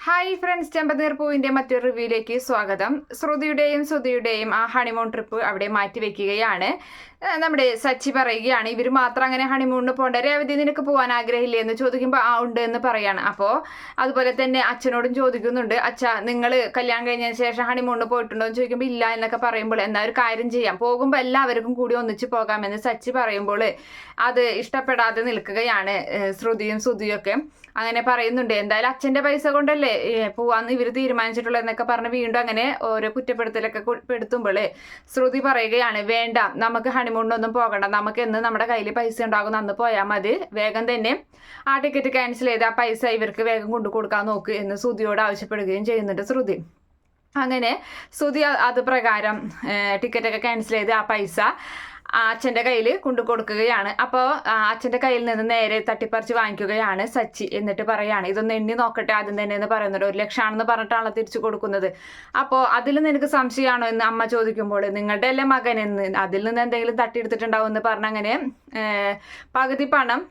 Hi friends, ചെമ്പനീർ പൂവിൻ്റെ മറ്റൊരു റിവ്യൂയിലേക്ക് സ്വാഗതം. ശ്രുതിയുടെയും സുധിയുടെയും ആ ഹണിമൂൺ ട്രിപ്പ് അവിടെ മാറ്റിവെക്കുകയാണ്. നമ്മുടെ സച്ചി പറയുകയാണ്, ഇവർ മാത്രം അങ്ങനെ ഹണിമൂണിന് പോകണ്ട, രേവതി നിനക്ക് പോകാൻ ആഗ്രഹമില്ലേ എന്ന് ചോദിക്കുമ്പോൾ ആ ഉണ്ട് എന്ന് പറയാണ്. അപ്പോൾ അതുപോലെ തന്നെ അച്ഛനോടും ചോദിക്കുന്നുണ്ട്, അച്ഛ നിങ്ങൾ കല്യാണം കഴിഞ്ഞതിന് ശേഷം ഹണിമൂണിന് പോയിട്ടുണ്ടോ എന്ന് ചോദിക്കുമ്പോൾ ഇല്ല എന്നൊക്കെ പറയുമ്പോൾ എന്നാൽ ഒരു കാര്യം ചെയ്യാം, പോകുമ്പോൾ എല്ലാവർക്കും കൂടി ഒന്നിച്ച് പോകാമെന്ന് സച്ചി പറയുമ്പോൾ അത് ഇഷ്ടപ്പെടാതെ നിൽക്കുകയാണ് ശ്രുതിയും സുധിയും ഒക്കെ. അങ്ങനെ പറയുന്നുണ്ട്, എന്തായാലും അച്ഛൻ്റെ പൈസ കൊണ്ടല്ലേ പോവാന്ന് ഇവർ തീരുമാനിച്ചിട്ടുള്ളത് എന്നൊക്കെ പറഞ്ഞ് വീണ്ടും അങ്ങനെ ഓരോ കുറ്റപ്പെടുത്തലൊക്കെ പെടുത്തുമ്പോൾ ശ്രുതി പറയുകയാണ്, വേണ്ട, നമുക്ക് ഹണിമൂണിനൊന്നും പോകണ്ട, നമുക്ക് എന്ന് നമ്മുടെ കയ്യിൽ പൈസ ഉണ്ടാകും അന്ന് പോയാൽ മതി, വേഗം തന്നെ ആ ടിക്കറ്റ് ക്യാൻസൽ ചെയ്ത് ആ പൈസ ഇവർക്ക് വേഗം കൊണ്ടു കൊടുക്കാൻ നോക്ക് എന്ന് ശ്രുതിയോട് ആവശ്യപ്പെടുകയും ചെയ്യുന്നുണ്ട് ശ്രുതി. അങ്ങനെ ശ്രുതി അത് പ്രകാരം ടിക്കറ്റൊക്കെ ക്യാൻസൽ ചെയ്ത് ആ പൈസ അച്ഛൻ്റെ കയ്യിൽ കൊണ്ടു കൊടുക്കുകയാണ്. അപ്പോൾ അച്ഛൻ്റെ കയ്യിൽ നിന്ന് നേരെ തട്ടിപ്പറിച്ച് വാങ്ങിക്കുകയാണ് സച്ചി. എന്നിട്ട് പറയാണ്, ഇതൊന്ന് എണ്ണി നോക്കട്ടെ ആദ്യം തന്നെ എന്ന് പറയുന്നുണ്ട്. 1 ലക്ഷമാണെന്ന് പറഞ്ഞിട്ടാണല്ലോ തിരിച്ചു കൊടുക്കുന്നത്. അപ്പോൾ അതിൽ നിനക്ക് സംശയമാണോ എന്ന് അമ്മ ചോദിക്കുമ്പോൾ, നിങ്ങളുടെ അല്ലേ മകൻ എന്ന്, അതിൽ നിന്ന് എന്തെങ്കിലും തട്ടിയെടുത്തിട്ടുണ്ടാവും എന്ന് പറഞ്ഞങ്ങനെ പകുതി പണം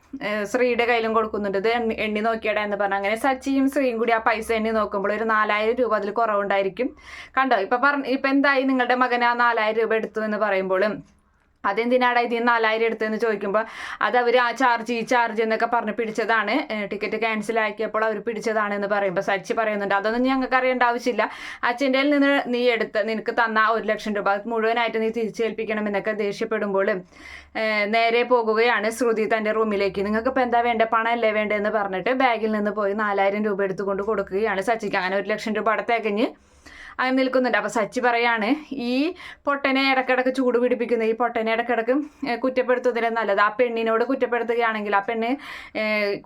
ശ്രീയുടെ കയ്യിലും കൊടുക്കുന്നുണ്ട്. ഇത് എണ്ണി നോക്കിയടാ എന്ന് പറഞ്ഞാൽ അങ്ങനെ സച്ചിയും ശ്രീയും കൂടി ആ പൈസ എണ്ണി നോക്കുമ്പോൾ ഒരു 4000 രൂപ അതിൽ കുറവുണ്ടായിരിക്കും. കണ്ടോ, ഇപ്പം എന്തായി, നിങ്ങളുടെ മകൻ ആ 4000 രൂപ എടുത്തു എന്ന് പറയുമ്പോഴും അതെന്തിനാടാ ഇതിൽ 4000 എടുത്തതെന്ന് ചോദിക്കുമ്പോൾ അത് അവർ ആ ചാർജ് ഈ ചാർജ് എന്നൊക്കെ പറഞ്ഞ് പിടിച്ചതാണ്, ടിക്കറ്റ് ക്യാൻസൽ ആക്കിയപ്പോൾ അവർ പിടിച്ചതാണ് എന്ന് പറയുമ്പോൾ സച്ചി പറയുന്നുണ്ട്, അതൊന്നും ഞങ്ങൾക്ക് അറിയേണ്ട ആവശ്യമില്ല, അച്ഛൻ്റെ നിന്ന് നീ നിനക്ക് തന്ന 1 ലക്ഷം രൂപ മുഴുവനായിട്ട് നീ തിരിച്ചേൽപ്പിക്കണം എന്നൊക്കെ ദേഷ്യപ്പെടുമ്പോൾ നേരെ പോകുകയാണ് ശ്രുതി തൻ്റെ റൂമിലേക്ക്. നിങ്ങൾക്ക് ഇപ്പോൾ എന്താ വേണ്ടത്, പണമല്ലേ വേണ്ടതെന്ന് പറഞ്ഞിട്ട് ബാഗിൽ നിന്ന് പോയി 4000 രൂപ എടുത്തുകൊണ്ട് കൊടുക്കുകയാണ് സച്ചിക്ക്. അങ്ങനെ 1 ലക്ഷം രൂപ അടത്തേക്കഞ്ഞ് അങ്ങനെ നിൽക്കുന്നുണ്ട്. അപ്പോൾ സച്ചി പറയാണ്, ഈ പൊട്ടനെ ഇടക്കിടക്ക് ചൂട് പിടിപ്പിക്കുന്ന ഈ പൊട്ടനെ ഇടക്കിടക്ക് കുറ്റപ്പെടുത്തുന്നതിന് നല്ലത് ആ പെണ്ണിനോട് കുറ്റപ്പെടുത്തുകയാണെങ്കിൽ ആ പെണ്ണ്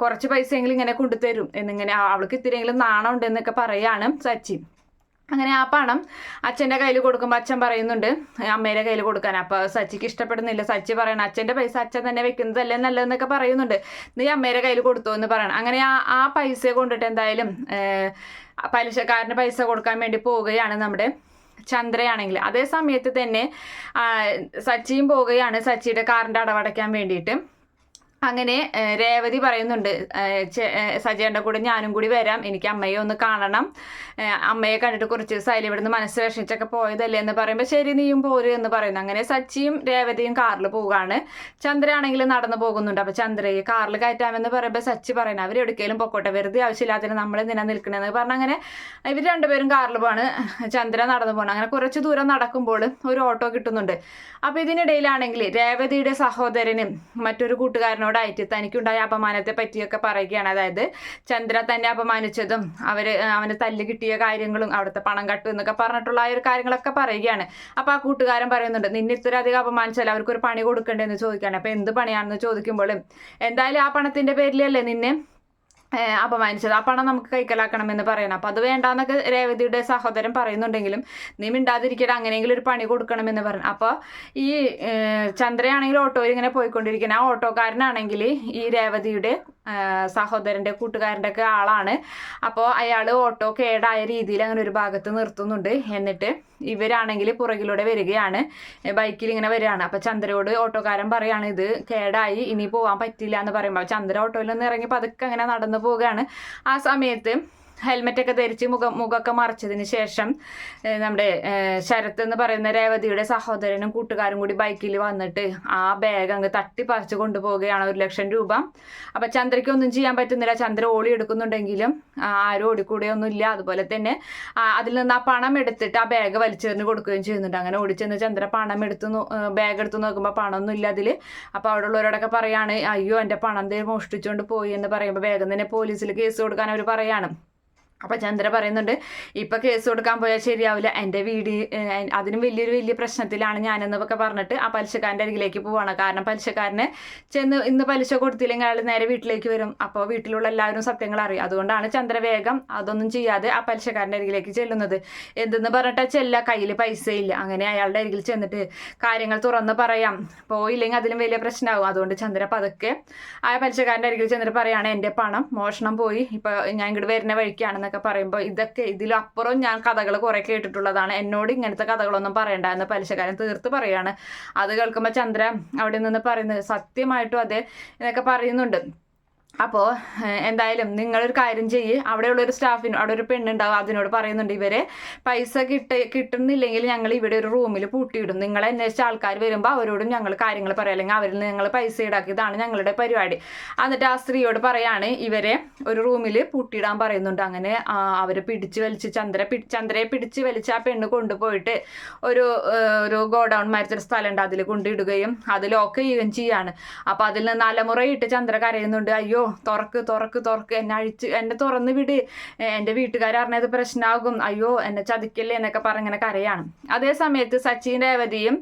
കുറച്ച് പൈസയെങ്കിലും ഇങ്ങനെ കൊണ്ടുതരും എന്നിങ്ങനെ, അവൾക്ക് ഇത്തിരിയെങ്കിലും നാണം ഉണ്ടെന്നൊക്കെ പറയാണ് സച്ചി. അങ്ങനെ ആ പണം അച്ഛൻ്റെ കയ്യിൽ കൊടുക്കുമ്പോൾ അച്ഛൻ പറയുന്നുണ്ട് അമ്മയുടെ കയ്യിൽ കൊടുക്കാൻ. അപ്പോൾ സച്ചിക്ക് ഇഷ്ടപ്പെടുന്നില്ല. സച്ചി പറയണം, അച്ഛൻ്റെ പൈസ അച്ഛൻ തന്നെ വെക്കുന്നതല്ലേ നല്ലതെന്നൊക്കെ പറയുന്നുണ്ട്, നീ അമ്മയുടെ കയ്യിൽ കൊടുത്തു എന്ന് പറയണം. അങ്ങനെ ആ പൈസ കൊണ്ടിട്ട് എന്തായാലും പലിശക്കാരന് പൈസ കൊടുക്കാൻ വേണ്ടി പോവുകയാണ് നമ്മുടെ ചന്ദ്രയാണെങ്കിൽ. അതേ സമയത്ത് തന്നെ സച്ചിയും പോവുകയാണ് സച്ചിയുടെ കാറിൻ്റെ അടവടയ്ക്കാൻ വേണ്ടിയിട്ട്. അങ്ങനെ രേവതി പറയുന്നുണ്ട്, സജയുടെ കൂടെ ഞാനും കൂടി വരാം, എനിക്ക് അമ്മയെ ഒന്ന് കാണണം, അമ്മയെ കണ്ടിട്ട് കുറച്ച് ദിവസമായാലും ഇവിടുന്ന് മനസ്സ് വിഷമിച്ചൊക്കെ പോയതല്ലേ എന്ന് പറയുമ്പോൾ ശരി നീയും പോര് എന്ന് പറയുന്നു. അങ്ങനെ സച്ചിയും രേവതിയും കാറിൽ പോവുകയാണ്. ചന്ദ്രയാണെങ്കിൽ നടന്നു പോകുന്നുണ്ട്. അപ്പോൾ ചന്ദ്രയെ കാറിൽ കയറ്റാമെന്ന് പറയുമ്പോൾ സച്ചി പറയുന്നത്, അവർ എവിടേക്കെങ്കിലും പൊക്കോട്ടെ, വെറുതെ ആവശ്യമില്ലാത്തതിന് നമ്മളെന്തിനാ നിൽക്കണമെന്ന് പറഞ്ഞ് അങ്ങനെ ഇവർ രണ്ടുപേരും കാറിൽ പോവാണ്, ചന്ദ്ര നടന്നു പോകണം. അങ്ങനെ കുറച്ച് ദൂരം നടക്കുമ്പോൾ ഒരു ഓട്ടോ കിട്ടുന്നുണ്ട്. അപ്പോൾ ഇതിനിടയിലാണെങ്കിൽ രേവതിയുടെ സഹോദരനും മറ്റൊരു കൂട്ടുകാരനോട് ായിട്ട് തനിക്കുണ്ടായ അപമാനത്തെ പറ്റിയൊക്കെ പറയുകയാണ്. അതായത് ചന്ദ്ര തന്നെ അപമാനിച്ചതും അവന് തല്ല് കിട്ടിയ കാര്യങ്ങളും അവിടുത്തെ പണം കട്ടു എന്നൊക്കെ പറഞ്ഞിട്ടുള്ള ആ ഒരു കാര്യങ്ങളൊക്കെ പറയുകയാണ്. അപ്പോൾ ആ കൂട്ടുകാരൻ പറയുന്നുണ്ട്, നിന്നെ ഇത്രയധികം അപമാനിച്ചാൽ അവർക്കൊരു പണി കൊടുക്കണ്ടേന്ന് ചോദിക്കുകയാണ്. അപ്പോൾ എന്ത് പണിയാണെന്ന് ചോദിക്കുമ്പോഴും എന്തായാലും ആ പണത്തിൻ്റെ പേരിലല്ലേ നിന്നെ അപമാനിച്ചത്, ആ പണം നമുക്ക് കൈക്കലാക്കണമെന്ന് പറയണം. അപ്പോൾ അത് വേണ്ടാന്നൊക്കെ രേവതിയുടെ സഹോദരൻ പറയുന്നുണ്ടെങ്കിലും നീ മിണ്ടാതിരിക്കട്ടെ, അങ്ങനെയെങ്കിലും ഒരു പണി കൊടുക്കണമെന്ന് പറഞ്ഞു. അപ്പോൾ ഈ ചന്ദ്രയാണെങ്കിൽ ഓട്ടോയിൽ ഇങ്ങനെ പോയിക്കൊണ്ടിരിക്കുന്നത്, ആ ഓട്ടോക്കാരനാണെങ്കിൽ ഈ രേവതിയുടെ സഹോദരൻ്റെ കൂട്ടുകാരൻ്റെ ഒക്കെ ആളാണ്. അപ്പോൾ അയാൾ ഓട്ടോ കേടായ രീതിയിൽ അങ്ങനെ ഒരു ഭാഗത്ത് നിർത്തുന്നുണ്ട്. എന്നിട്ട് ഇവരാണെങ്കിൽ പുറകിലൂടെ വരികയാണ്, ബൈക്കിൽ ഇങ്ങനെ വരികയാണ്. അപ്പോൾ ചന്ദ്രയോട് ഓട്ടോക്കാരൻ പറയുകയാണ്, ഇത് കേടായി ഇനി പോകാൻ പറ്റില്ല എന്ന് പറയുമ്പോൾ ചന്ദ്ര ഓട്ടോയിൽ നിന്ന് ഇറങ്ങി പതുക്കെ അങ്ങനെ നടന്നു പോവുകയാണ്. ആ സമയത്ത് ഹെൽമെറ്റൊക്കെ ധരിച്ച് മുഖമൊക്കെ മറച്ചതിന് ശേഷം നമ്മുടെ ശരത്ത് എന്ന് പറയുന്ന രേവതിയുടെ സഹോദരനും കൂട്ടുകാരും കൂടി ബൈക്കിൽ വന്നിട്ട് ആ ബാഗ് അങ്ങ് തട്ടിപ്പറിച്ച് കൊണ്ടുപോവുകയാണ്, 1 ലക്ഷം രൂപ. അപ്പം ചന്ദ്രയ്ക്ക് ഒന്നും ചെയ്യാൻ പറ്റുന്നില്ല. ചന്ദ്ര ഓടി എടുക്കുന്നുണ്ടെങ്കിലും ആരും ഓടിക്കൂടെയൊന്നും ഇല്ല. അതുപോലെ തന്നെ അതിൽ നിന്ന് ആ പണം എടുത്തിട്ട് ആ ബാഗ് വലിച്ചെറിഞ്ഞ് കൊടുക്കുകയും ചെയ്യുന്നുണ്ട്. അങ്ങനെ ഓടിച്ചെന്ന് ചന്ദ്ര പണം ബാഗ് എടുത്ത് നോക്കുമ്പോൾ പണമൊന്നും ഇല്ല അതിൽ. അപ്പോൾ അവിടെ ഉള്ളവരോടൊക്കെ പറയാണ്, അയ്യോ എൻ്റെ പണം മോഷ്ടിച്ചുകൊണ്ട് പോയി എന്ന് പറയുമ്പോൾ വേഗം തന്നെ പോലീസിൽ കേസ് കൊടുക്കാൻ അവർ പറയാണ്. അപ്പോൾ ചന്ദ്ര പറയുന്നുണ്ട്, ഇപ്പം കേസ് കൊടുക്കാൻ പോയാൽ ശരിയാവില്ല, എൻ്റെ വീട് അതിനും വലിയ പ്രശ്നത്തിലാണ് ഞാനെന്നൊക്കെ പറഞ്ഞിട്ട് ആ പലിശക്കാരൻ്റെ അരികിലേക്ക് പോവാണ്. കാരണം പലിശക്കാരനെ ഇന്ന് പലിശ കൊടുത്തില്ലെങ്കിൽ അയാൾ നേരെ വീട്ടിലേക്ക് വരും. അപ്പോൾ വീട്ടിലുള്ള എല്ലാവരും സത്യങ്ങൾ അറിയും. അതുകൊണ്ടാണ് ചന്ദ്ര വേഗം അതൊന്നും ചെയ്യാതെ ആ പലിശക്കാരൻ്റെ അരികിലേക്ക് ചെല്ലുന്നത്. എന്തെന്ന് പറഞ്ഞിട്ടാൽ കയ്യിൽ പൈസ ഇല്ല. അങ്ങനെ അയാളുടെ അരികിൽ ചെന്നിട്ട് കാര്യങ്ങൾ തുറന്ന് പറയാം, പോയില്ലെങ്കിൽ അതിലും വലിയ പ്രശ്നമാകും. അതുകൊണ്ട് ചന്ദ്ര പതുക്കെ ആ പലിശക്കാരൻ്റെ അരികിൽ ചെന്നിട്ട് പറയാണ്, എൻ്റെ പണം മോഷണം പോയി, ഇപ്പോൾ ഞാൻ ഇങ്ങോട്ട് വരുന്ന വഴിക്കാണെന്നൊക്കെ പറയുമ്പോൾ ഇതിലപ്പുറം ഞാൻ കഥകൾ കുറെ കേട്ടിട്ടുള്ളതാണ്, എന്നോട് ഇങ്ങനത്തെ കഥകളൊന്നും പറയണ്ട എന്ന് പലിശക്കാരൻ തീർത്ത് പറയാണ്. അത് കേൾക്കുമ്പോൾ ചന്ദ്ര അവിടെ നിന്ന് പറയുന്നത് സത്യമായിട്ടും അതെ എന്നൊക്കെ പറയുന്നുണ്ട്. അപ്പോൾ എന്തായാലും നിങ്ങളൊരു കാര്യം ചെയ്യ്, അവിടെയുള്ളൊരു സ്റ്റാഫിന്, അവിടെ ഒരു പെണ്ണുണ്ടാവും, അതിനോട് പറയുന്നുണ്ട് ഇവരെ പൈസ കിട്ടുന്നില്ലെങ്കിൽ ഞങ്ങൾ ഇവിടെ ഒരു റൂമിൽ പൂട്ടിയിടും, നിങ്ങളെ അന്വേഷിച്ച ആൾക്കാർ വരുമ്പോൾ അവരോടും ഞങ്ങൾ കാര്യങ്ങൾ പറയാം, അല്ലെങ്കിൽ അവരിൽ നിന്ന് ഞങ്ങൾ പൈസ ഈടാക്കിയതാണ് ഞങ്ങളുടെ പരിപാടി. എന്നിട്ട് ആ സ്ത്രീയോട് പറയാണ് ഇവരെ ഒരു റൂമിൽ പൂട്ടിയിടാൻ പറയുന്നുണ്ട്. അങ്ങനെ അവർ പിടിച്ച് വലിച്ച് ചന്ദ്രയെ പിടിച്ച് വലിച്ച് ആ പെണ്ണ് കൊണ്ടുപോയിട്ട് ഒരു ഗോഡൗൺ മരത്തൊരു സ്ഥലമുണ്ട്, അതിൽ കൊണ്ടിടുകയും അത് ലോക്ക് ചെയ്യുകയും ചെയ്യാണ്. അപ്പോൾ അതിൽ നിന്ന് അലമുറയിട്ട് ചന്ദ്ര കരയുന്നുണ്ട്, അയ്യോ തുറക്ക് എന്നെ തുറന്ന് വിട്, എൻ്റെ വീട്ടുകാരറിഞ്ഞത് പ്രശ്നമാകും, അയ്യോ എന്നെ ചതിക്കല്ലേ എന്നൊക്കെ പറഞ്ഞിങ്ങനെ കരയാണ്. അതേ സമയത്ത് സച്ചിൻ രേവതിയും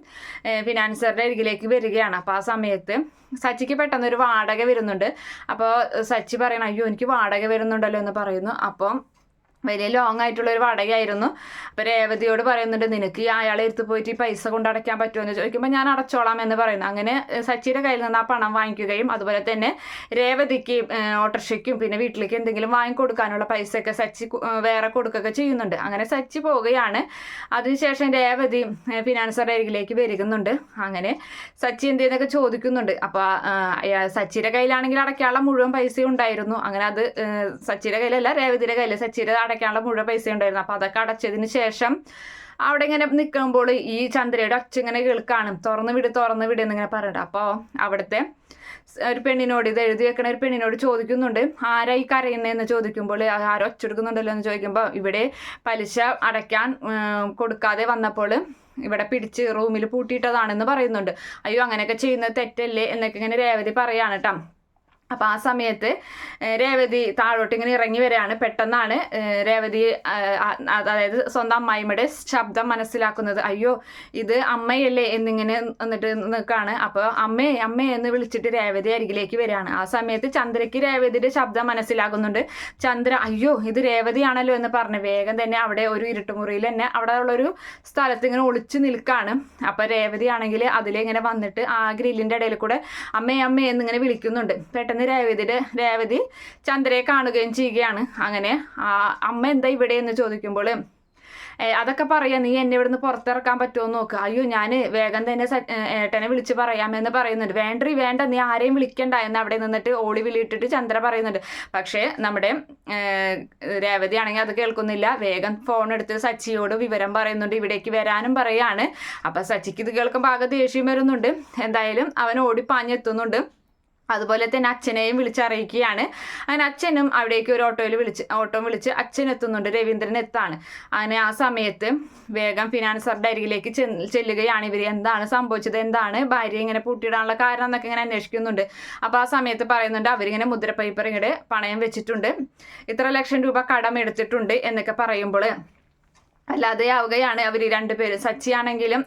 ഫിനാൻസറുടെ അരികിലേക്ക് വരികയാണ്. അപ്പോൾ ആ സമയത്ത് സച്ചിക്ക് പെട്ടെന്ന് ഒരു വാടക വരുന്നുണ്ട്. അപ്പോൾ സച്ചി പറയണം അയ്യോ എനിക്ക് വാടക വരുന്നുണ്ടല്ലോ എന്ന് പറയുന്നു. അപ്പം വലിയ ലോങ് ആയിട്ടുള്ള ഒരു വാടകയായിരുന്നു. അപ്പോൾ രേവതിയോട് പറയുന്നുണ്ട് നിനക്ക് അയാളെ എടുത്ത് പോയിട്ട് ഈ പൈസ കൊണ്ട് അടയ്ക്കാൻ പറ്റുമോ എന്ന് ചോദിക്കുമ്പോൾ ഞാൻ അടച്ചോളാം എന്ന് പറയുന്നു. അങ്ങനെ സച്ചിയുടെ കയ്യിൽ നിന്ന് ആ പണം വാങ്ങിക്കുകയും അതുപോലെ തന്നെ രേവതിക്ക് ഓട്ടോറിക്ഷയ്ക്കും പിന്നെ വീട്ടിലേക്ക് എന്തെങ്കിലും വാങ്ങിക്കൊടുക്കാനുള്ള പൈസയൊക്കെ സച്ചി വേറെ കൊടുക്കുകയൊക്കെ ചെയ്യുന്നുണ്ട്. അങ്ങനെ സച്ചി പോവുകയാണ്. അതിനുശേഷം രേവതി ഫിനാൻസറുടെ അരികിലേക്ക് വരികയുന്നുണ്ട്. അങ്ങനെ സച്ചി എന്തെന്നൊക്കെ ചോദിക്കുന്നുണ്ട്. അപ്പോൾ സച്ചിയുടെ കയ്യിലാണെങ്കിൽ അടയ്ക്കാനുള്ള മുഴുവൻ പൈസയും ഉണ്ടായിരുന്നു. അങ്ങനെ അത് സച്ചിയുടെ കയ്യിലല്ല, രേവതിയുടെ കയ്യിൽ സച്ചിയുടെ അടയ്ക്കാനുള്ള മുഴുവൻ പൈസ ഉണ്ടായിരുന്നു. അപ്പോൾ അതൊക്കെ അടച്ചതിന് ശേഷം അവിടെ ഇങ്ങനെ നിൽക്കുമ്പോൾ ഈ ചന്ദ്രയുടെ ഒച്ച ഇങ്ങനെ കേൾക്കാണ്, തുറന്ന് വിട് എന്നിങ്ങനെ പറഞ്ഞിട്ട്. അപ്പോൾ അവിടുത്തെ ഒരു പെണ്ണിനോട്, ഇത് എഴുതി വെക്കണ ഒരു പെണ്ണിനോട് ചോദിക്കുന്നുണ്ട് ആരാ ഈ കരയുന്നതെന്ന് ചോദിക്കുമ്പോൾ ആരോ ഒച്ചെടുക്കുന്നുണ്ടല്ലോ എന്ന് ചോദിക്കുമ്പോൾ ഇവിടെ പലിശ അടയ്ക്കാൻ കൊടുക്കാതെ വന്നപ്പോൾ ഇവിടെ പിടിച്ച് റൂമിൽ പൂട്ടിയിട്ടതാണെന്ന് പറയുന്നുണ്ട്. അയ്യോ അങ്ങനെയൊക്കെ ചെയ്യുന്നത് തെറ്റല്ലേ എന്നൊക്കെ ഇങ്ങനെ രേവതി പറയാണ് കേട്ടോ. അപ്പോൾ ആ സമയത്ത് രേവതി താഴോട്ട് ഇങ്ങനെ ഇറങ്ങി വരികയാണ്. പെട്ടെന്നാണ് രേവതി അതായത് സ്വന്തം അമ്മായിമ്മയുടെ ശബ്ദം മനസ്സിലാക്കുന്നത്. അയ്യോ ഇത് അമ്മയല്ലേ എന്നിങ്ങനെ എന്നിട്ട് നിൽക്കുകയാണ്. അപ്പോൾ അമ്മേ എന്ന് വിളിച്ചിട്ട് രേവതി അരികിലേക്ക് വരികയാണ്. ആ സമയത്ത് ചന്ദ്രയ്ക്ക് രേവതിയുടെ ശബ്ദം മനസ്സിലാകുന്നുണ്ട്. ചന്ദ്ര അയ്യോ ഇത് രേവതിയാണല്ലോ എന്ന് പറഞ്ഞ് വേഗം തന്നെ അവിടെ ഒരു ഇരുട്ടുമുറിയിൽ തന്നെ അവിടെ ഉള്ളൊരു സ്ഥലത്ത് ഇങ്ങനെ ഒളിച്ചു നിൽക്കുകയാണ്. അപ്പോൾ രേവതി ആണെങ്കിൽ അതിലിങ്ങനെ വന്നിട്ട് ആ ഗ്രില്ലിൻ്റെ ഇടയിൽ കൂടെ അമ്മേ എന്നിങ്ങനെ വിളിക്കുന്നുണ്ട്. പെട്ടെന്ന് രേവതി ചന്ദ്രയെ കാണുകയും ചെയ്യുകയാണ്. അങ്ങനെ അമ്മ എന്താ ഇവിടെ എന്ന് ചോദിക്കുമ്പോൾ അതൊക്കെ പറയാം, നീ എന്നെ ഇവിടുന്ന് പുറത്തിറക്കാൻ പറ്റുമോ നോക്കുക. അയ്യോ ഞാൻ വേഗം തന്നെ ഏട്ടനെ വിളിച്ച് പറയാമെന്ന് പറയുന്നുണ്ട്. വേണ്ട നീ ആരെയും വിളിക്കണ്ട എന്ന് അവിടെ നിന്നിട്ട് ഓടി വിളിയിട്ടിട്ട് ചന്ദ്ര പറയുന്നുണ്ട്. പക്ഷേ നമ്മുടെ രേവതി ആണെങ്കിൽ അത് കേൾക്കുന്നില്ല. വേഗം ഫോൺ എടുത്ത് സച്ചിയോട് വിവരം പറയുന്നുണ്ട്, ഇവിടേക്ക് വരാനും പറയാണ്. അപ്പം സച്ചിക്ക് ഇത് കേൾക്കുമ്പോൾ ആകെ ദേഷ്യം വരുന്നുണ്ട്. എന്തായാലും അവൻ ഓടി പാഞ്ഞെത്തുന്നുണ്ട്. അതുപോലെ തന്നെ അച്ഛനെയും വിളിച്ചറിയിക്കുകയാണ്. അങ്ങനെ അച്ഛനും അവിടേക്ക് ഒരു ഓട്ടോ വിളിച്ച് അച്ഛൻ എത്തുന്നുണ്ട്, രവീന്ദ്രൻ എത്താണ്. അങ്ങനെ ആ സമയത്ത് വേഗം ഫിനാൻസറുടെ അരികിലേക്ക് ചെല്ലുകയാണ് ഇവർ. എന്താണ് സംഭവിച്ചത്, എന്താണ് ഭാര്യ ഇങ്ങനെ പൂട്ടിയിടാനുള്ള കാരണം എന്നൊക്കെ ഇങ്ങനെ അന്വേഷിക്കുന്നുണ്ട്. അപ്പോൾ ആ സമയത്ത് പറയുന്നുണ്ട് അവരിങ്ങനെ മുദ്ര പേപ്പർ ഇങ്ങനെ പണയം വെച്ചിട്ടുണ്ട്, ഇത്ര ലക്ഷം രൂപ കടം എടുത്തിട്ടുണ്ട് എന്നൊക്കെ പറയുമ്പോൾ അല്ലാതെയാവുകയാണ് അവർ രണ്ടുപേരും. സച്ചിയാണെങ്കിലും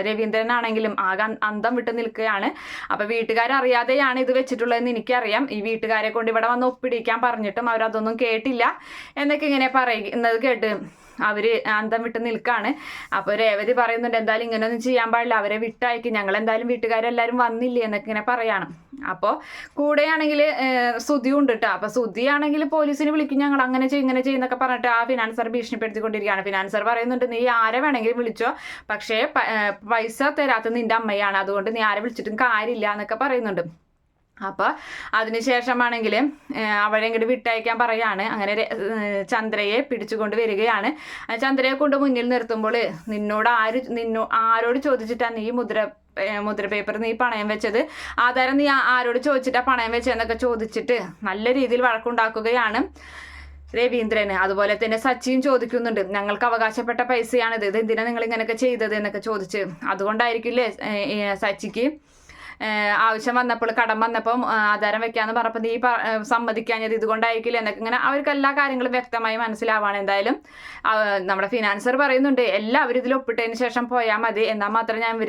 രവീന്ദ്രനാണെങ്കിലും ആകെ അന്തം വിട്ട് നിൽക്കുകയാണ്. അപ്പോൾ വീട്ടുകാരറിയാതെയാണ് ഇത് വെച്ചിട്ടുള്ളതെന്ന് എനിക്കറിയാം. ഈ വീട്ടുകാരെ കൊണ്ട് ഇവിടെ വന്ന് ഒപ്പിടിക്കാൻ പറഞ്ഞിട്ടും അവരതൊന്നും കേട്ടില്ല എന്നൊക്കെ ഇങ്ങനെ പറയുന്നത് കേട്ട് അവർ അന്തം വിട്ട് നിൽക്കുകയാണ്. അപ്പോൾ രേവതി പറയുന്നുണ്ട് എന്തായാലും ഇങ്ങനെയൊന്നും ചെയ്യാൻ പാടില്ല, അവരെ വിട്ടയക്കി, ഞങ്ങൾ എന്തായാലും വീട്ടുകാരെല്ലാവരും വന്നില്ലേ എന്നൊക്കെ ഇങ്ങനെ പറയാണ്. അപ്പോൾ കൂടെയാണെങ്കിൽ സുധിയും ഉണ്ട് കേട്ടോ. അപ്പോൾ സുധിയാണെങ്കിൽ പോലീസിന് വിളിക്കും, ഞങ്ങൾ അങ്ങനെ ചെയ്യും ഇങ്ങനെ ചെയ്യുന്നൊക്കെ പറഞ്ഞിട്ട് ആ ഫിനാൻസർ ഭീഷണിപ്പെടുത്തിക്കൊണ്ടിരിക്കുകയാണ്. ഫിനാൻസർ പറയുന്നുണ്ട് നീ ആരെ വേണമെങ്കിലും വിളിച്ചോ, പക്ഷേ പൈസ തരാത്ത നിൻ്റെ അമ്മയാണ്, അതുകൊണ്ട് നീ ആരെ വിളിച്ചിട്ടും കാര്യമില്ല എന്നൊക്കെ പറയുന്നുണ്ട്. അപ്പോൾ അതിനുശേഷമാണെങ്കിൽ അവരെ ഇങ്ങോട്ട് വിട്ടയക്കാൻ പറയാണ്. അങ്ങനെ ചന്ദ്രയെ പിടിച്ചുകൊണ്ട് വരികയാണ്. ചന്ദ്രയെ കൊണ്ട് മുന്നിൽ നിർത്തുമ്പോൾ ആരോട് ചോദിച്ചിട്ടാണ് ഈ മുദ്ര പേപ്പർ നീ പണയം വെച്ചത്, ആധാരം നീ ആരോട് ചോദിച്ചിട്ടാ പണയം വെച്ചതെന്നൊക്കെ ചോദിച്ചിട്ട് നല്ല രീതിയിൽ വഴക്കുണ്ടാക്കുകയാണ് രവീന്ദ്രന്. അതുപോലെ തന്നെ സച്ചിയും ചോദിക്കുന്നുണ്ട് ഞങ്ങൾക്ക് അവകാശപ്പെട്ട പൈസയാണിത്, ഇത് എന്തിനാണ് നിങ്ങൾ ഇങ്ങനെയൊക്കെ ചെയ്തത് എന്നൊക്കെ ചോദിച്ച്. അതുകൊണ്ടായിരിക്കില്ലേ സച്ചിക്ക് ആവശ്യം വന്നപ്പോൾ കടം വന്നപ്പം ആധാരം വെക്കാന്ന് പറഞ്ഞപ്പോൾ നീ സമ്മതിക്കാഞ്ഞത് ഇതുകൊണ്ടായിരിക്കില്ല എന്നൊക്കെ ഇങ്ങനെ അവർക്ക് എല്ലാ കാര്യങ്ങളും വ്യക്തമായി മനസ്സിലാവാണ്. എന്തായാലും നമ്മുടെ ഫിനാൻസർ പറയുന്നുണ്ട് എല്ലാവരും ഇതിൽ ഒപ്പിട്ടതിന് ശേഷം പോയാൽ മതി, എന്നാൽ മാത്രമേ ഞാൻ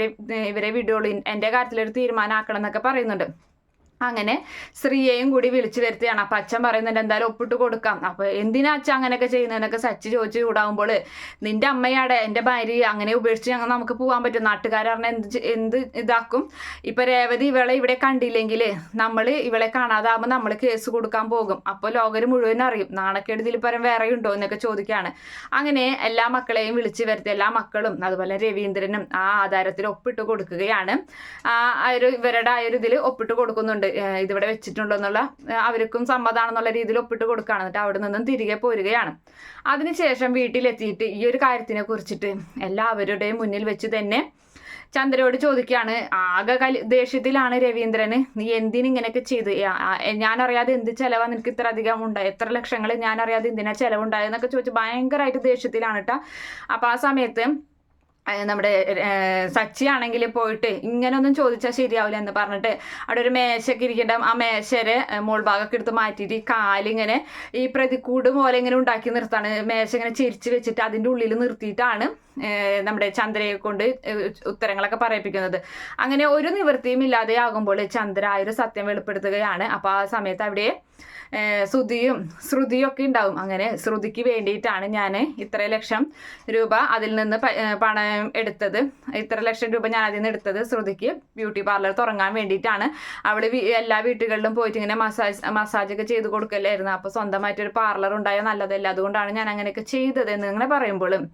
ഇവരെ വിടുള്ളൂ, എൻ്റെ കാര്യത്തിലൊരു തീരുമാനമാക്കണം എന്നൊക്കെ പറയുന്നുണ്ട്. അങ്ങനെ സ്ത്രീയെയും കൂടി വിളിച്ചു വരുത്തുകയാണ്. അപ്പം അച്ഛൻ പറയുന്നുണ്ട് എന്തായാലും ഒപ്പിട്ട് കൊടുക്കാം. അപ്പോൾ എന്തിനാ അച്ഛൻ അങ്ങനെയൊക്കെ ചെയ്യുന്നതെന്നൊക്കെ സച്ചി ചോദിച്ച് ചൂടാവുമ്പോൾ നിൻ്റെ അമ്മയാടെ എൻ്റെ ഭാര്യ അങ്ങനെ ഉപേക്ഷിച്ച് ഞങ്ങൾ നമുക്ക് പോകാൻ പറ്റും, നാട്ടുകാരറിനെ എന്ത് ഇതാക്കും, ഇപ്പം രേവതി ഇവളെ ഇവിടെ കണ്ടില്ലെങ്കിൽ നമ്മൾ ഇവളെ കാണാതാകുമ്പോൾ നമ്മൾ കേസ് കൊടുക്കാൻ പോകും, അപ്പോൾ ലോകർ മുഴുവൻ അറിയും, നാണക്കേടുതിൽ പരം വേറെ ഉണ്ടോ എന്നൊക്കെ ചോദിക്കുകയാണ്. അങ്ങനെ എല്ലാ മക്കളെയും വിളിച്ചു വരുത്തി എല്ലാ മക്കളും അതുപോലെ രവീന്ദ്രനും ആ ആധാരത്തിൽ ഒപ്പിട്ട് കൊടുക്കുകയാണ്. ഇവരുടെ ആ ഒരു ഇതിൽ ഒപ്പിട്ട് കൊടുക്കുന്നുണ്ട്. വെച്ചിട്ടുണ്ട്, ഇതിവിടെ വെച്ചിട്ടുണ്ടോ എന്നുള്ള അവർക്കും സമ്മതമാണെന്നുള്ള രീതിയിൽ ഒപ്പിട്ട് കൊടുക്കുകയാണ്. എന്നിട്ട് അവിടെ നിന്നും തിരികെ പോരുകയാണ്. അതിനുശേഷം വീട്ടിലെത്തിയിട്ട് ഈ ഒരു കാര്യത്തിനെ കുറിച്ചിട്ട് എല്ലാവരുടെയും മുന്നിൽ വെച്ച് തന്നെ ചന്ദ്രയോട് ചോദിക്കുകയാണ്. ആകെ ദേഷ്യത്തിലാണ് രവീന്ദ്രന്. നീ എന്തിനിങ്ങനെയൊക്കെ ചെയ്ത്, ഞാനറിയാതെ എന്ത് ചിലവാ നിനക്ക് ഇത്ര അധികം ഉണ്ടായി, എത്ര ലക്ഷങ്ങൾ ഞാനറിയാതെ എന്തിനാ ചിലവുണ്ടായെന്നൊക്കെ ചോദിച്ച് ഭയങ്കരമായിട്ട് ദേഷ്യത്തിലാണ് കേട്ടോ. അപ്പോൾ ആ സമയത്ത് നമ്മുടെ സച്ചി ആണെങ്കിൽ പോയിട്ട് ഇങ്ങനെയൊന്നും ചോദിച്ചാൽ ശരിയാവില്ല എന്ന് പറഞ്ഞിട്ട് അവിടെ ഒരു മേശയൊക്കെ ഇരിക്കേണ്ട ആ മേശരെ മോൾ ഭാഗമൊക്കെ എടുത്ത് മാറ്റിയിട്ട് കാലിങ്ങനെ ഈ പ്രതിക്കൂട് പോലെ ഇങ്ങനെ ഉണ്ടാക്കി നിർത്താണ്. മേശ ഇങ്ങനെ ചിരിച്ച് വെച്ചിട്ട് അതിൻ്റെ ഉള്ളിൽ നിർത്തിയിട്ടാണ് നമ്മുടെ ചന്ദ്രയെ കൊണ്ട് ഉത്തരങ്ങളൊക്കെ പറയിപ്പിക്കുന്നത്. അങ്ങനെ ഒരു നിവൃത്തിയും ഇല്ലാതെ ആകുമ്പോൾ ചന്ദ്ര ആ ഒരു സത്യം വെളിപ്പെടുത്തുകയാണ്. അപ്പോൾ ആ സമയത്ത് അവിടെ ശ്രുതിയും ഒക്കെ ഉണ്ടാവും. അങ്ങനെ ശ്രുതിക്ക് വേണ്ടിയിട്ടാണ് ഞാൻ ഇത്ര ലക്ഷം രൂപ അതിൽ നിന്ന് പണം എടുത്തത്, ഇത്ര ലക്ഷം രൂപ ഞാൻ അതിൽ നിന്ന് എടുത്തത് ശ്രുതിക്ക് ബ്യൂട്ടി പാർലർ തുടങ്ങാൻ വേണ്ടിയിട്ടാണ്. അവൾ എല്ലാ വീട്ടുകളിലും പോയിട്ട് ഇങ്ങനെ മസാജൊക്കെ ചെയ്ത് കൊടുക്കലായിരുന്നു. അപ്പോൾ സ്വന്തമായിട്ടൊരു പാർലർ ഉണ്ടായാൽ നല്ലതല്ല, അതുകൊണ്ടാണ് ഞാൻ അങ്ങനെയൊക്കെ ചെയ്തത് എന്ന് ഇങ്ങനെ പറയുമ്പോഴും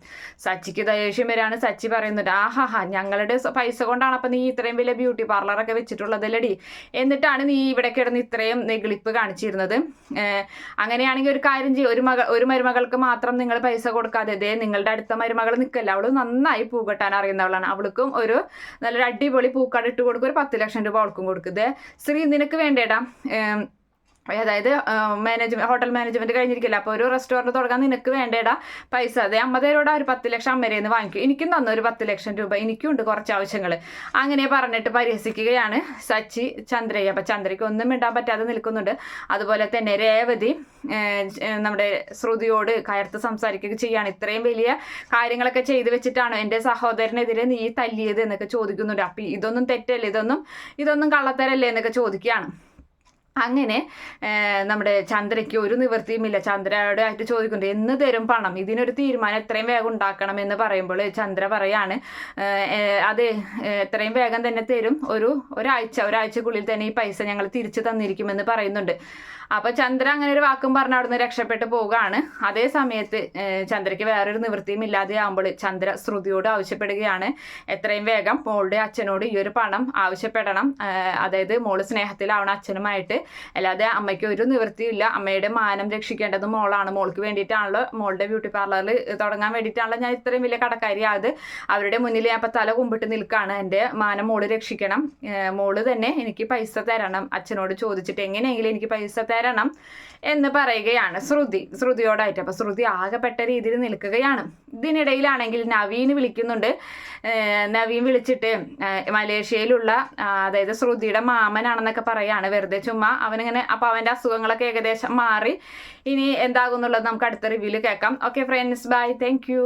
സച്ചിക്ക് ദേഷ്യം വരാണ്. സച്ചി പറയുന്നുണ്ട്, ആഹാ ഞങ്ങളുടെ പൈസ കൊണ്ടാണ് അപ്പം നീ ഇത്രയും വലിയ ബ്യൂട്ടി പാർലറൊക്കെ വെച്ചിട്ടുള്ളതല്ലടി, എന്നിട്ടാണ് നീ ഇവിടെ കിടന്ന് ഇത്രയും നെഗളിപ്പ് കാണിച്ചിരുന്നത്. അങ്ങനെയാണെങ്കിൽ ഒരു കാര്യം ചെയ്യും, ഒരു മരുമകൾക്ക് മാത്രം നിങ്ങൾ പൈസ കൊടുക്കാതെ നിങ്ങളുടെ അടുത്ത മരുമകൾ നിൽക്കല്ല, അവൾ നന്നായി പൂ കെട്ടാൻ അറിയുന്നവളാണ്, അവൾക്കും ഒരു നല്ലൊരു അടിപൊളി പൂക്കാട് ഇട്ട് കൊടുക്കും, ഒരു 10 ലക്ഷം രൂപ അവൾക്കും കൊടുക്കുന്നത്. ശ്രീ നിനക്ക് വേണ്ടേടാ, അതായത് ഹോട്ടൽ മാനേജ്മെന്റ് കഴിഞ്ഞിരിക്കില്ല, അപ്പോൾ ഒരു റെസ്റ്റോറൻറ്റ് തുടങ്ങാൻ നിനക്ക് വേണ്ടേടാ പൈസ, അതെ 50,000 ഒരു 10 ലക്ഷം അമ്മരേന്ന് വാങ്ങിക്കും, എനിക്കും തന്നു ഒരു 10 ലക്ഷം രൂപ, എനിക്കുണ്ട് കുറച്ച് ആവശ്യങ്ങൾ, അങ്ങനെ പറഞ്ഞിട്ട് പരിഹസിക്കുകയാണ് സച്ചി ചന്ദ്രയെ. അപ്പം ചന്ദ്രയ്ക്ക് ഒന്നും മിണ്ടാൻ പറ്റാതെ നിൽക്കുന്നുണ്ട്. അതുപോലെ തന്നെ രേവതി നമ്മുടെ ശ്രുതിയോട് കയർത്ത് സംസാരിക്കുക ചെയ്യാണ്. ഇത്രയും വലിയ കാര്യങ്ങളൊക്കെ ചെയ്തു വെച്ചിട്ടാണ് എൻ്റെ സഹോദരനെതിരെ നീ തല്ലിയത് എന്നൊക്കെ ചോദിക്കുന്നുണ്ട്. അപ്പം ഇതൊന്നും തെറ്റല്ലേ, ഇതൊന്നും കള്ളത്തരല്ലേ എന്നൊക്കെ ചോദിക്കുകയാണ്. അങ്ങനെ നമ്മുടെ ചന്ദ്രയ്ക്ക് ഒരു നിവൃത്തിയുമില്ല. ചന്ദ്രയോട് ആയിട്ട് ചോദിക്കുന്നുണ്ട് എന്ന് തരും പണം, ഇതിനൊരു തീരുമാനം എത്രയും വേഗം ഉണ്ടാക്കണം എന്ന് പറയുമ്പോൾ ചന്ദ്ര പറയാണ് അത് എത്രയും വേഗം തന്നെ തരും, ഒരാഴ്ചക്കുള്ളിൽ തന്നെ ഈ പൈസ ഞങ്ങൾ തിരിച്ചു തന്നിരിക്കുമെന്ന് പറയുന്നുണ്ട്. അപ്പോൾ ചന്ദ്ര അങ്ങനെ ഒരു വാക്കും പറഞ്ഞ് അവിടുന്ന് രക്ഷപ്പെട്ട് പോവുകയാണ്. അതേ സമയത്ത് ചന്ദ്രയ്ക്ക് വേറൊരു നിവൃത്തിയും ഇല്ലാതെ ആകുമ്പോൾ ചന്ദ്ര ശ്രുതിയോട് ആവശ്യപ്പെടുകയാണ്, എത്രയും വേഗം മോളുടെ അച്ഛനോട് ഈ ഒരു പണം ആവശ്യപ്പെടണം, അതായത് മോള് സ്നേഹത്തിലാവണം അച്ഛനുമായിട്ട്, അല്ലാതെ അമ്മയ്ക്ക് ഒരു നിവൃത്തിയില്ല, അമ്മയുടെ മാനം രക്ഷിക്കേണ്ടത് മോളാണ്, മോൾക്ക് വേണ്ടിയിട്ടാണല്ലോ, മോളുടെ ബ്യൂട്ടി പാർലറിൽ തുടങ്ങാൻ വേണ്ടിയിട്ടാണല്ലോ ഞാൻ ഇത്രയും വലിയ കടക്കാരിയായത്, അവരുടെ മുന്നിൽ ഞാൻ ഇപ്പം തല കുമ്പിട്ട് നിൽക്കുകയാണ്, എൻ്റെ മാനം മോള് രക്ഷിക്കണം, മോള് തന്നെ എനിക്ക് പൈസ തരണം, അച്ഛനോട് ചോദിച്ചിട്ട് എങ്ങനെയെങ്കിലും എനിക്ക് പൈസ തരണം എന്ന് പറയുകയാണ് ശ്രുതിയോടായിട്ട്. അപ്പോൾ ശ്രുതി ആകെപ്പെട്ട രീതിയിൽ നിൽക്കുകയാണ്. ഇതിനിടയിലാണെങ്കിൽ നവീൻ വിളിക്കുന്നുണ്ട്. നവീൻ വിളിച്ചിട്ട് മലേഷ്യയിലുള്ള അതായത് ശ്രുതിയുടെ മാമനാണെന്നൊക്കെ പറയാണ്, വെറുതെ ചുമ്മാ അവനിങ്ങനെ. അപ്പോൾ അവൻ്റെ അസുഖങ്ങളൊക്കെ ഏകദേശം മാറി, ഇനി എന്താകുന്നുള്ളത് നമുക്ക് അടുത്ത റിവ്യൂവിൽ കേൾക്കാം. Okay friends, bye, thank U.